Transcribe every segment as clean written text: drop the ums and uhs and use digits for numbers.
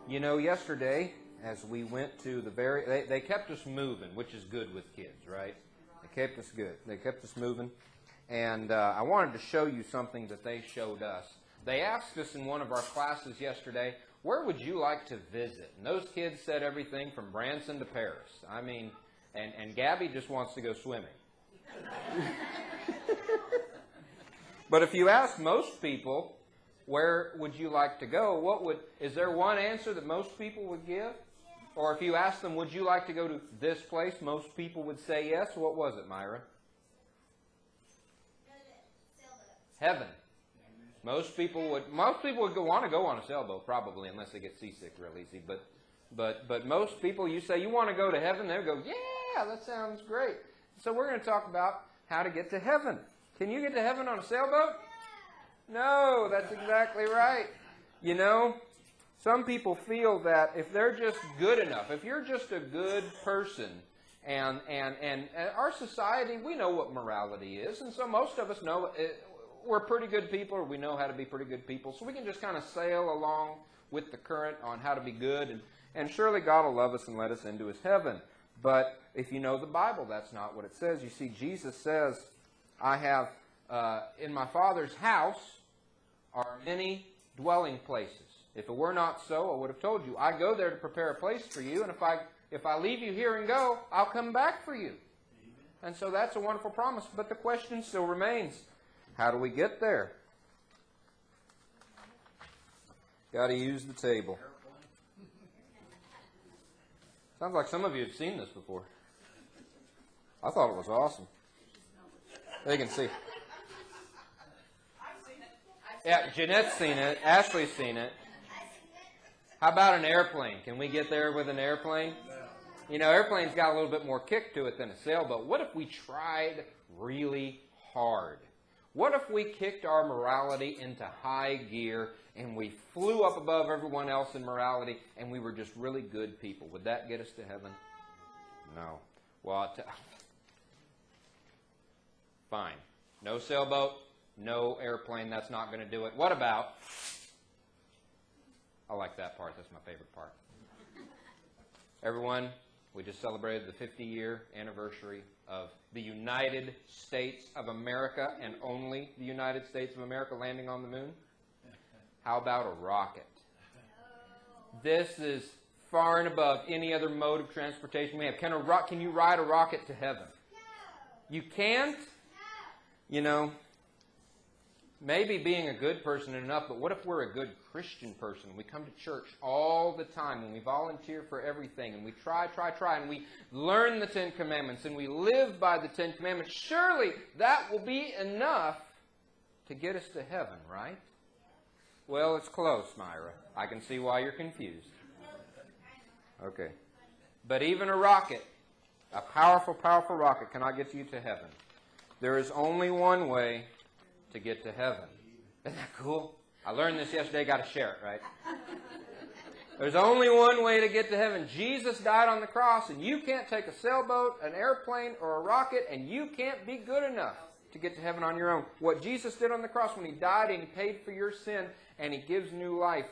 You know, yesterday, as we went to the they kept us moving, which is good with kids, right? They kept us good. They kept us moving. And I wanted to show you something that they showed us. They asked us in one of our classes yesterday, where would you like to visit? And those kids said everything from Branson to Paris. I mean, and Gabby just wants to go swimming. But if you ask most people, where would you like to go? Is there one answer that most people would give? Or if you ask them, would you like to go to this place? Most people would say yes. What was it, Myra? Heaven. Most people would want to go on a sailboat, probably, unless they get seasick real easy. But most people, you say you want to go to heaven, they'll go, yeah, that sounds great. So we're going to talk about how to get to heaven. Can you get to heaven on a sailboat? No, that's exactly right. You know, some people feel that if they're just good enough, if you're just a good person, and our society, we know what morality is, and so most of us know we're pretty good people, or we know how to be pretty good people, so we can just kind of sail along with the current on how to be good, and surely God will love us and let us into His heaven. But if you know the Bible, that's not what it says. You see, Jesus says, I have, in my Father's house are many dwelling places. If it were not so, I would have told you. I go there to prepare a place for you, and if I leave you here and go, I'll come back for you. And so that's a wonderful promise. But the question still remains, how do we get there? Got to use the table. Sounds like some of you have seen this before. I thought it was awesome. They can see. Yeah, Jeanette's seen it. Ashley's seen it. How about an airplane? Can we get there with an airplane? You know, airplane's got a little bit more kick to it than a sailboat. What if we tried really hard? What if we kicked our morality into high gear and we flew up above everyone else in morality and we were just really good people? Would that get us to heaven? No. Well, fine. No sailboat, no airplane. That's not going to do it. What about... I like that part. That's my favorite part. Everyone, we just celebrated the 50-year anniversary of the United States of America, and only the United States of America landing on the moon. How about a rocket? This is far and above any other mode of transportation we have. Can you ride a rocket to heaven? You can't? You know, maybe being a good person is enough, but what if we're a good Christian person? We come to church all the time, and we volunteer for everything, and we try, and we learn the Ten Commandments, and we live by the Ten Commandments. Surely that will be enough to get us to heaven, right? Well, it's close, Myra. I can see why you're confused. Okay. But even a rocket, a powerful, powerful rocket, cannot get you to heaven. There is only one way to get to heaven. Isn't that cool? I learned this yesterday, got to share it, right? There's only one way to get to heaven. Jesus died on the cross, and you can't take a sailboat, an airplane, or a rocket, and you can't be good enough to get to heaven on your own. What Jesus did on the cross when He died and He paid for your sin and He gives new life,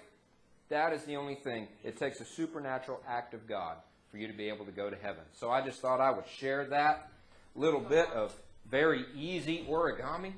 that is the only thing. It takes a supernatural act of God for you to be able to go to heaven. So I just thought I would share that little bit of very easy origami.